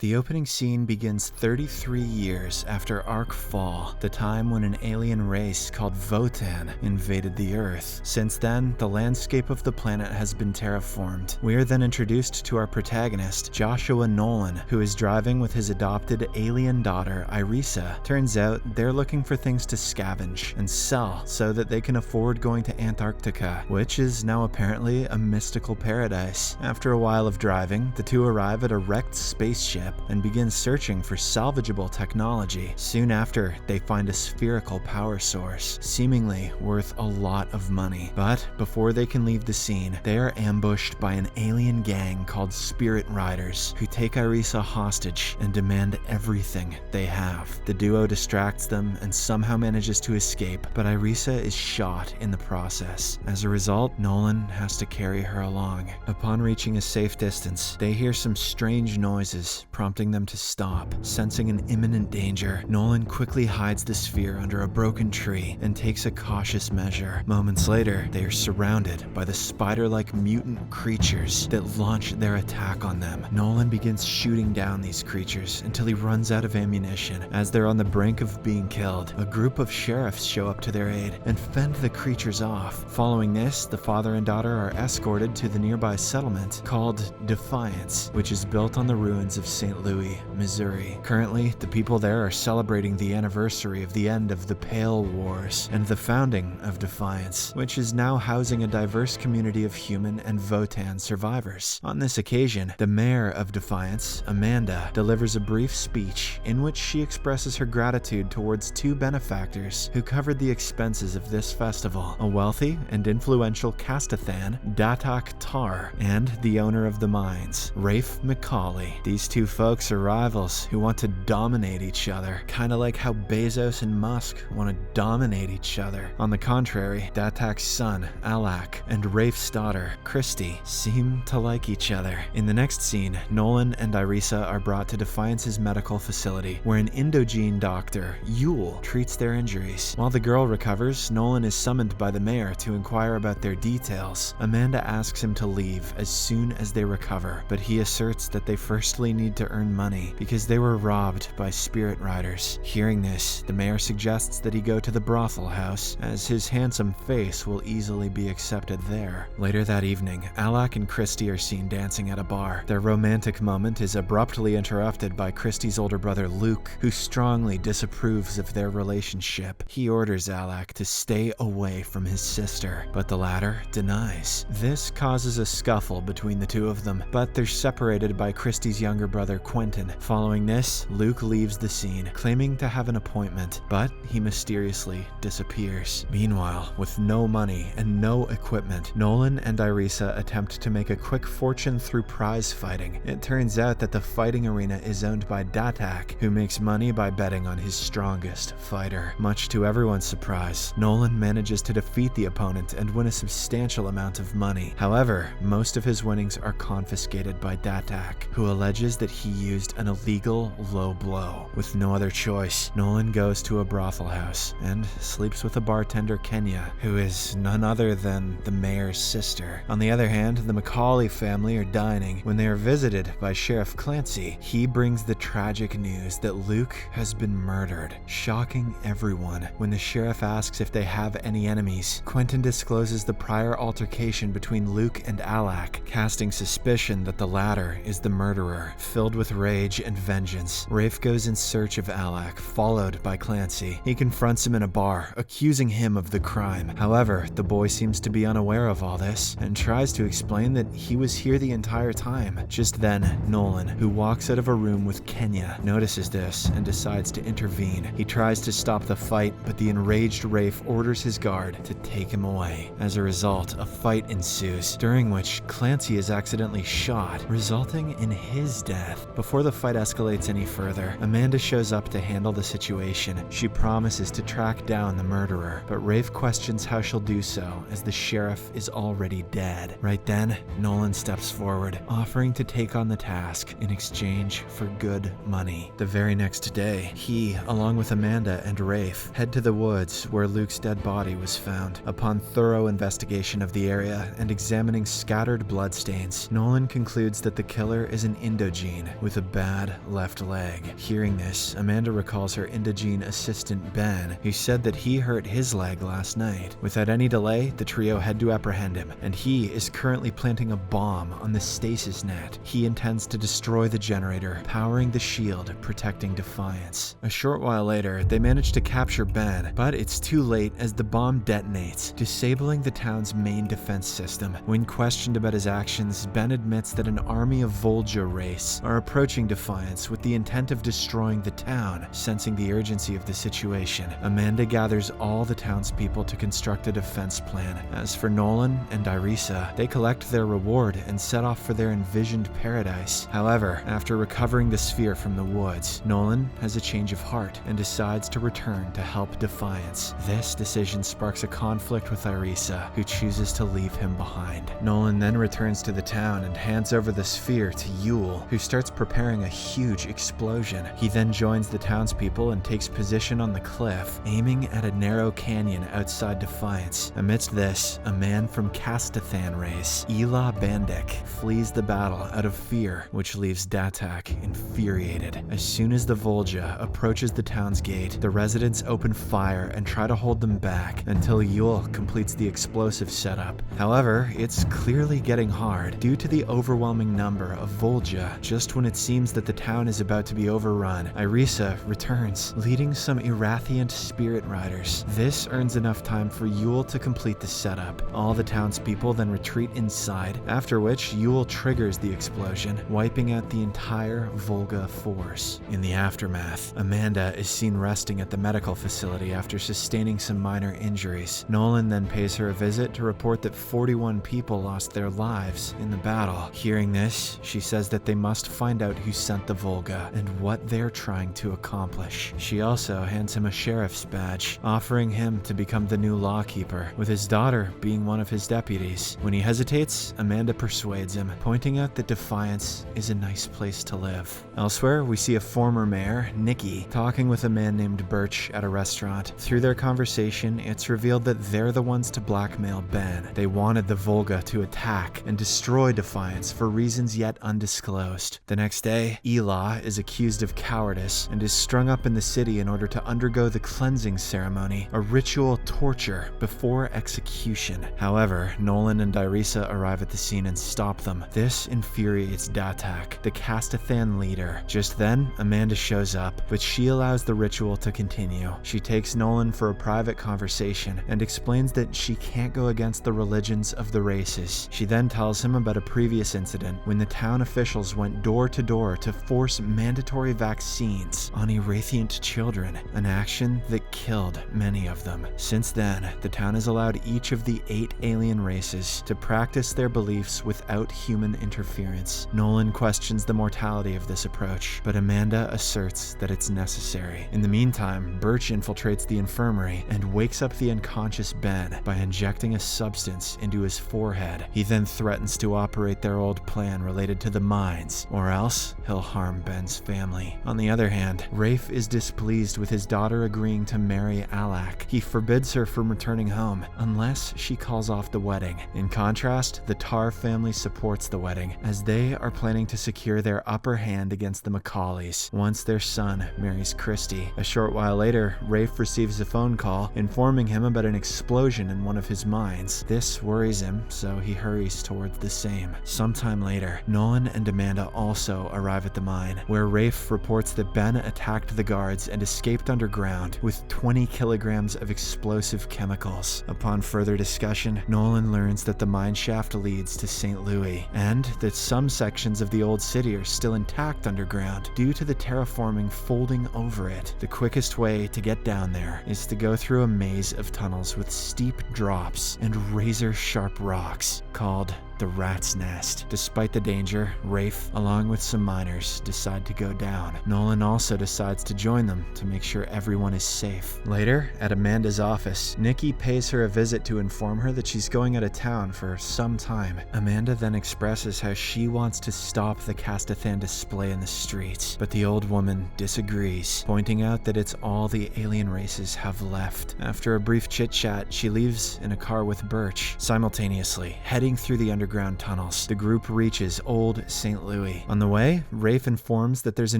The opening scene begins 33 years after Ark Fall, the time when an alien race called Votan invaded the Earth. Since then, the landscape of the planet has been terraformed. We are then introduced to our protagonist, Joshua Nolan, who is driving with his adopted alien daughter, Irisa. Turns out, they're looking for things to scavenge and sell so that they can afford going to Antarctica, which is now apparently a mystical paradise. After a while of driving, the two arrive at a wrecked spaceship and begin searching for salvageable technology. Soon after, they find a spherical power source, seemingly worth a lot of money. But before they can leave the scene, they are ambushed by an alien gang called Spirit Riders, who take Irisa hostage and demand everything they have. The duo distracts them and somehow manages to escape, but Irisa is shot in the process. As a result, Nolan has to carry her along. Upon reaching a safe distance, they hear some strange noises, prompting them to stop. Sensing an imminent danger, Nolan quickly hides the sphere under a broken tree and takes a cautious measure. Moments later, they are surrounded by the spider-like mutant creatures that launch their attack on them. Nolan begins shooting down these creatures until he runs out of ammunition. As they're on the brink of being killed, a group of sheriffs show up to their aid and fend the creatures off. Following this, the father and daughter are escorted to the nearby settlement called Defiance, which is built on the ruins of St. Louis, Missouri. Currently, the people there are celebrating the anniversary of the end of the Pale Wars and the founding of Defiance, which is now housing a diverse community of human and Votan survivors. On this occasion, the mayor of Defiance, Amanda, delivers a brief speech in which she expresses her gratitude towards two benefactors who covered the expenses of this festival: a wealthy and influential Castathan, Datak Tar, and the owner of the mines, Rafe Macaulay. These two folks are rivals who want to dominate each other, kinda like how Bezos and Musk want to dominate each other. On the contrary, Datak's son, Alak, and Rafe's daughter, Christy, seem to like each other. In the next scene, Nolan and Irisa are brought to Defiance's medical facility, where an Indogene doctor, Yule, treats their injuries. While the girl recovers, Nolan is summoned by the mayor to inquire about their details. Amanda asks him to leave as soon as they recover, but he asserts that they firstly need to earn money because they were robbed by Spirit Riders. Hearing this, the mayor suggests that he go to the brothel house, as his handsome face will easily be accepted there. Later that evening, Alak and Christy are seen dancing at a bar. Their romantic moment is abruptly interrupted by Christy's older brother Luke, who strongly disapproves of their relationship. He orders Alak to stay away from his sister, but the latter denies. This causes a scuffle between the two of them, but they're separated by Christy's younger brother Quentin. Following this, Luke leaves the scene, claiming to have an appointment, but he mysteriously disappears. Meanwhile, with no money and no equipment, Nolan and Irisa attempt to make a quick fortune through prize fighting. It turns out that the fighting arena is owned by Datak, who makes money by betting on his strongest fighter. Much to everyone's surprise, Nolan manages to defeat the opponent and win a substantial amount of money. However, most of his winnings are confiscated by Datak, who alleges that he used an illegal low blow. With no other choice, Nolan goes to a brothel house and sleeps with a bartender, Kenya, who is none other than the mayor's sister. On the other hand, the Macaulay family are dining when they are visited by Sheriff Clancy. He brings the tragic news that Luke has been murdered, shocking everyone. When the sheriff asks if they have any enemies, Quentin discloses the prior altercation between Luke and Alak, casting suspicion that the latter is the murderer. Filled with rage and vengeance, Rafe goes in search of Alak, followed by Clancy. He confronts him in a bar, accusing him of the crime. However, the boy seems to be unaware of all this and tries to explain that he was here the entire time. Just then, Nolan, who walks out of a room with Kenya, notices this and decides to intervene. He tries to stop the fight, but the enraged Rafe orders his guard to take him away. As a result, a fight ensues, during which Clancy is accidentally shot, resulting in his death. Before the fight escalates any further, Amanda shows up to handle the situation. She promises to track down the murderer, but Rafe questions how she'll do so, as the sheriff is already dead. Right then, Nolan steps forward, offering to take on the task in exchange for good money. The very next day, he, along with Amanda and Rafe, head to the woods where Luke's dead body was found. Upon thorough investigation of the area and examining scattered bloodstains, Nolan concludes that the killer is an Indogene with a bad left leg. Hearing this, Amanda recalls her indigene assistant Ben, who said that he hurt his leg last night. Without any delay, the trio head to apprehend him, and he is currently planting a bomb on the stasis net. He intends to destroy the generator, powering the shield protecting Defiance. A short while later, they manage to capture Ben, but it's too late as the bomb detonates, disabling the town's main defense system. When questioned about his actions, Ben admits that an army of Volja race are approaching Defiance with the intent of destroying the town. Sensing the urgency of the situation, Amanda gathers all the townspeople to construct a defense plan. As for Nolan and Irisa, they collect their reward and set off for their envisioned paradise. However, after recovering the sphere from the woods, Nolan has a change of heart and decides to return to help Defiance. This decision sparks a conflict with Irisa, who chooses to leave him behind. Nolan then returns to the town and hands over the sphere to Yule, who starts preparing a huge explosion. He then joins the townspeople and takes position on the cliff, aiming at a narrow canyon outside Defiance. Amidst this, a man from Castathan race, Ela Bandik, flees the battle out of fear, which leaves Datak infuriated. As soon as the Volja approaches the town's gate, the residents open fire and try to hold them back until Yule completes the explosive setup. However, it's clearly getting hard due to the overwhelming number of Volja. Just when it seems that the town is about to be overrun, Irisa returns, leading some Irathiant spirit riders. This earns enough time for Yule to complete the setup. All the townspeople then retreat inside, after which Yule triggers the explosion, wiping out the entire Volga force. In the aftermath, Amanda is seen resting at the medical facility after sustaining some minor injuries. Nolan then pays her a visit to report that 41 people lost their lives in the battle. Hearing this, she says that they must find out who sent the Volga and what they're trying to accomplish. She also hands him a sheriff's badge, offering him to become the new lawkeeper, with his daughter being one of his deputies. When he hesitates, Amanda persuades him, pointing out that Defiance is a nice place to live. Elsewhere, we see a former mayor, Nikki, talking with a man named Birch at a restaurant. Through their conversation, it's revealed that they're the ones to blackmail Ben. They wanted the Volga to attack and destroy Defiance for reasons yet undisclosed. The next day, Ela is accused of cowardice and is strung up in the city in order to undergo the cleansing ceremony, a ritual torture before execution. However, Nolan and Irisa arrive at the scene and stop them. This infuriates Datak, the Castathan leader. Just then, Amanda shows up, but she allows the ritual to continue. She takes Nolan for a private conversation and explains that she can't go against the religions of the races. She then tells him about a previous incident when the town officials went door to door to force mandatory vaccines on Irathiant children, an action that killed many of them. Since then, the town has allowed each of the 8 alien races to practice their beliefs without human interference. Nolan questions the mortality of this approach, but Amanda asserts that it's necessary. In the meantime, Birch infiltrates the infirmary and wakes up the unconscious Ben by injecting a substance into his forehead. He then threatens to operate their old plan related to the mines, or else he'll harm Ben's family. On the other hand, Rafe is displeased with his daughter agreeing to marry Alak. He forbids her from returning home unless she calls off the wedding. In contrast, the Tar family supports the wedding, as they are planning to secure their upper hand against the Macaulays once their son marries Christy. A short while later, Rafe receives a phone call informing him about an explosion in one of his mines. This worries him, so he hurries towards the same. Sometime later, Nolan and Amanda also arrive at the mine, where Rafe reports that Ben attacked the guards and escaped underground with 20 kilograms of explosive chemicals. Upon further discussion, Nolan learns that the mine shaft leads to St. Louis, and that some sections of the old city are still intact underground due to the terraforming folding over it. The quickest way to get down there is to go through a maze of tunnels with steep drops and razor-sharp rocks called the Rat's Nest. Despite the danger, Rafe, along with some miners, decide to go down. Nolan also decides to join them to make sure everyone is safe. Later, at Amanda's office, Nikki pays her a visit to inform her that she's going out of town for some time. Amanda then expresses how she wants to stop the Castathan display in the streets, but the old woman disagrees, pointing out that it's all the alien races have left. After a brief chit-chat, she leaves in a car with Birch, simultaneously heading through the underground underground tunnels, the group reaches Old St. Louis. On the way, Rafe informs that there's a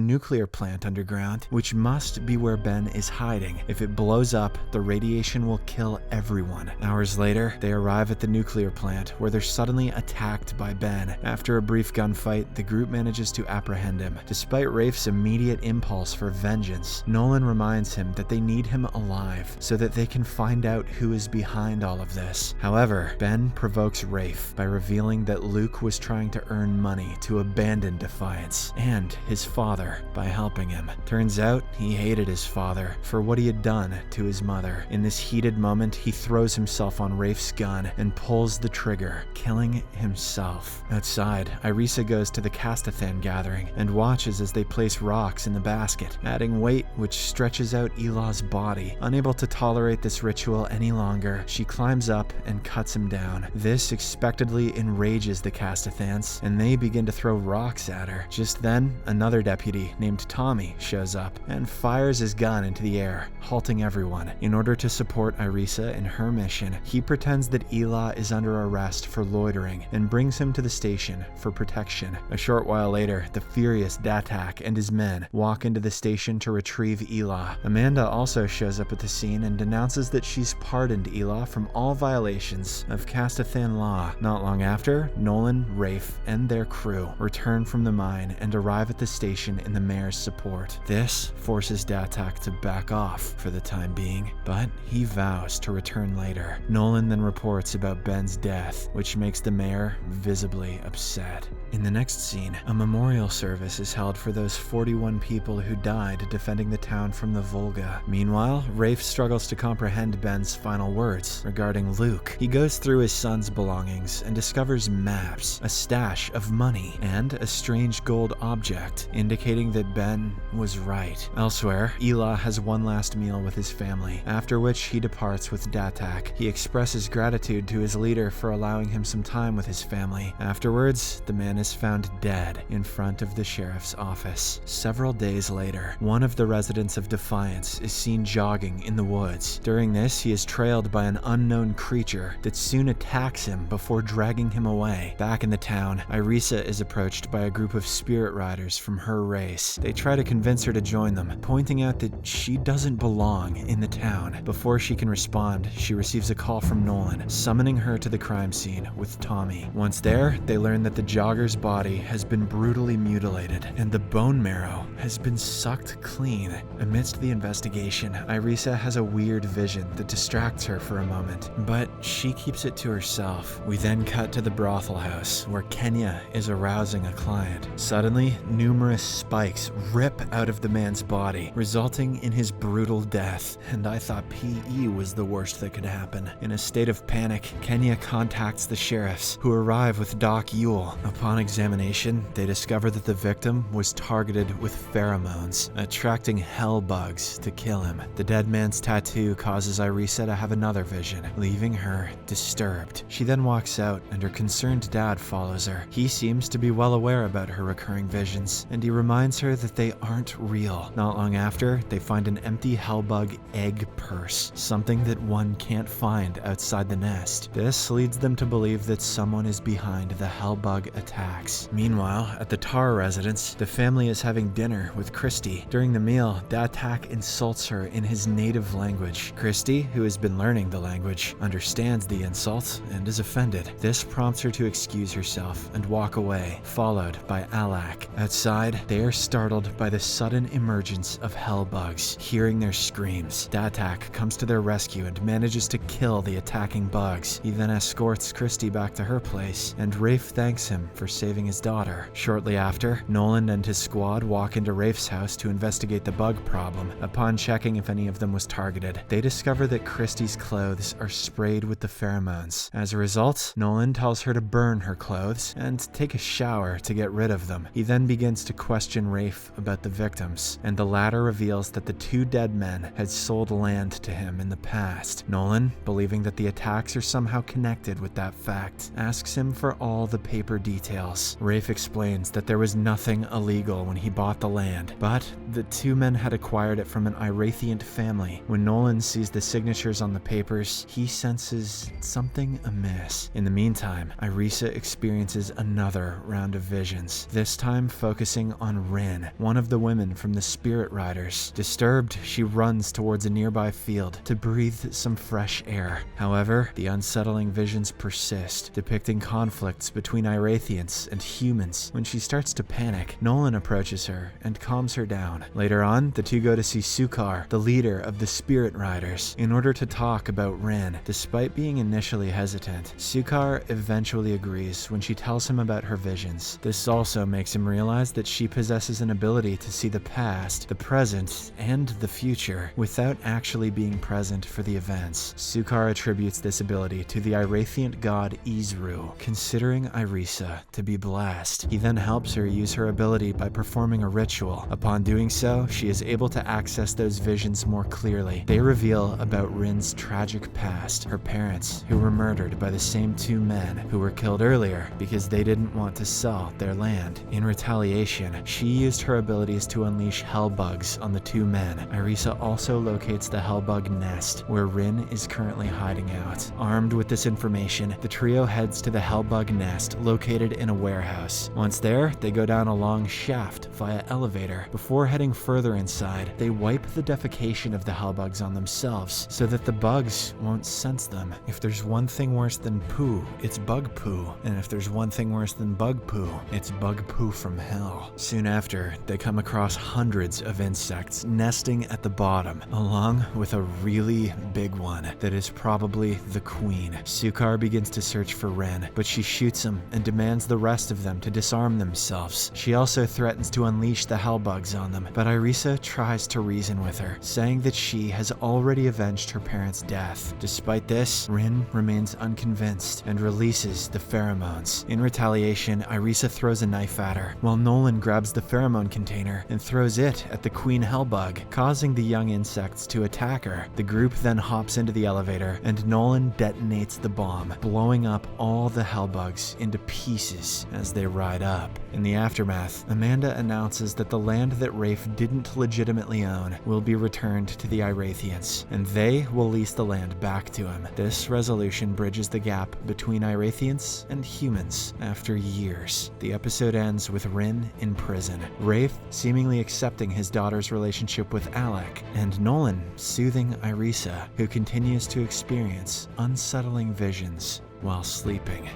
nuclear plant underground, which must be where Ben is hiding. If it blows up, the radiation will kill everyone. Hours later, they arrive at the nuclear plant, where they're suddenly attacked by Ben. After a brief gunfight, the group manages to apprehend him. Despite Rafe's immediate impulse for vengeance, Nolan reminds him that they need him alive so that they can find out who is behind all of this. However, Ben provokes Rafe by revealing that Luke was trying to earn money to abandon Defiance, and his father by helping him. Turns out, he hated his father for what he had done to his mother. In this heated moment, he throws himself on Rafe's gun and pulls the trigger, killing himself. Outside, Irisa goes to the Castathan gathering and watches as they place rocks in the basket, adding weight which stretches out Elah's body. Unable to tolerate this ritual any longer, she climbs up and cuts him down. This expectedly enrages the Castathans, and they begin to throw rocks at her. Just then, another deputy named Tommy shows up and fires his gun into the air, halting everyone. In order to support Irisa in her mission, he pretends that Elah is under arrest for loitering and brings him to the station for protection. A short while later, the furious Datak and his men walk into the station to retrieve Elah. Amanda also shows up at the scene and denounces that she's pardoned Elah from all violations of Castathan law. Not long after, Nolan, Rafe, and their crew return from the mine and arrive at the station in the mayor's support. This forces Datak to back off for the time being, but he vows to return later. Nolan then reports about Ben's death, which makes the mayor visibly upset. In the next scene, a memorial service is held for those 41 people who died defending the town from the Volga. Meanwhile, Rafe struggles to comprehend Ben's final words regarding Luke. He goes through his son's belongings and discovers maps, a stash of money, and a strange gold object, indicating that Ben was right. Elsewhere, Elah has one last meal with his family, after which he departs with Datak. He expresses gratitude to his leader for allowing him some time with his family. Afterwards, the man is found dead in front of the sheriff's office. Several days later, one of the residents of Defiance is seen jogging in the woods. During this, he is trailed by an unknown creature that soon attacks him before dragging him away. Back in the town, Irisa is approached by a group of spirit riders from her race. They try to convince her to join them, pointing out that she doesn't belong in the town. Before she can respond, she receives a call from Nolan, summoning her to the crime scene with Tommy. Once there, they learn that the jogger's body has been brutally mutilated, and the bone marrow has been sucked clean. Amidst the investigation, Irisa has a weird vision that distracts her for a moment, but she keeps it to herself. We then cut to the brothel house, where Kenya is arousing a client. Suddenly, numerous spikes rip out of the man's body, resulting in his brutal death, and I thought PE was the worst that could happen. In a state of panic, Kenya contacts the sheriffs, who arrive with Doc Yule. Upon examination, they discover that the victim was targeted with pheromones, attracting hell bugs to kill him. The dead man's tattoo causes Irisa to have another vision, leaving her disturbed. She then walks out, and her concerned dad follows her. He seems to be well aware about her recurring visions, and he reminds her that they aren't real. Not long after, they find an empty hellbug egg purse, something that one can't find outside the nest. This leads them to believe that someone is behind the hellbug attacks. Meanwhile, at the Tar residence, the family is having dinner with Christy. During the meal, Datak insults her in his native language. Christy, who has been learning the language, understands the insult and is offended. This prompts her to excuse herself and walk away, followed by Alak. Outside, they are startled by the sudden emergence of hellbugs. Hearing their screams, Datak comes to their rescue and manages to kill the attacking bugs. He then escorts Christy back to her place, and Rafe thanks him for saving his daughter. Shortly after, Nolan and his squad walk into Rafe's house to investigate the bug problem. Upon checking if any of them was targeted, they discover that Christy's clothes are sprayed with the pheromones. As a result, Nolan tells her to burn her clothes and take a shower to get rid of them. He then begins to question Rafe about the victims, and the latter reveals that the two dead men had sold land to him in the past. Nolan, believing that the attacks are somehow connected with that fact, asks him for all the paper details. Rafe explains that there was nothing illegal when he bought the land, but the two men had acquired it from an Irathian family. When Nolan sees the signatures on the papers, he senses something amiss. In the meantime, time, Irisa experiences another round of visions, this time focusing on Rin, one of the women from the Spirit Riders. Disturbed, she runs towards a nearby field to breathe some fresh air. However, the unsettling visions persist, depicting conflicts between Irathians and humans. When she starts to panic, Nolan approaches her and calms her down. Later on, the two go to see Sukar, the leader of the Spirit Riders, in order to talk about Rin. Despite being initially hesitant, Sukar eventually agrees when she tells him about her visions. This also makes him realize that she possesses an ability to see the past, the present, and the future without actually being present for the events. Sukar attributes this ability to the Irathian god Isru, considering Irisa to be blessed. He then helps her use her ability by performing a ritual. Upon doing so, she is able to access those visions more clearly. They reveal about Rin's tragic past, her parents, who were murdered by the same two men who were killed earlier because they didn't want to sell their land. In retaliation, she used her abilities to unleash hellbugs on the two men. Irisa also locates the hellbug nest, where Rin is currently hiding out. Armed with this information, the trio heads to the hellbug nest located in a warehouse. Once there, they go down a long shaft via elevator. Before heading further inside, they wipe the defecation of the hellbugs on themselves so that the bugs won't sense them. If there's one thing worse than poo, it's bug poo. And if there's one thing worse than bug poo, it's bug poo from hell. Soon after, they come across hundreds of insects nesting at the bottom, along with a really big one that is probably the queen. Sukar begins to search for Rin, but she shoots him and demands the rest of them to disarm themselves. She also threatens to unleash the hellbugs on them, but Irisa tries to reason with her, saying that she has already avenged her parents' death. Despite this, Rin remains unconvinced and releases the pheromones. In retaliation, Irisa throws a knife at her, while Nolan grabs the pheromone container and throws it at the queen hellbug, causing the young insects to attack her. The group then hops into the elevator, and Nolan detonates the bomb, blowing up all the hellbugs into pieces as they ride up. In the aftermath, Amanda announces that the land that Rafe didn't legitimately own will be returned to the Irathians, and they will lease the land back to him. This resolution bridges the gap between Irathians and humans after years. The episode ends with Rin in prison, Rafe seemingly accepting his daughter's relationship with Alec, and Nolan soothing Irisa, who continues to experience unsettling visions while sleeping.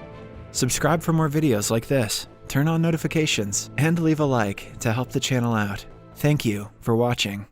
Subscribe for more videos like this, turn on notifications, and leave a like to help the channel out. Thank you for watching.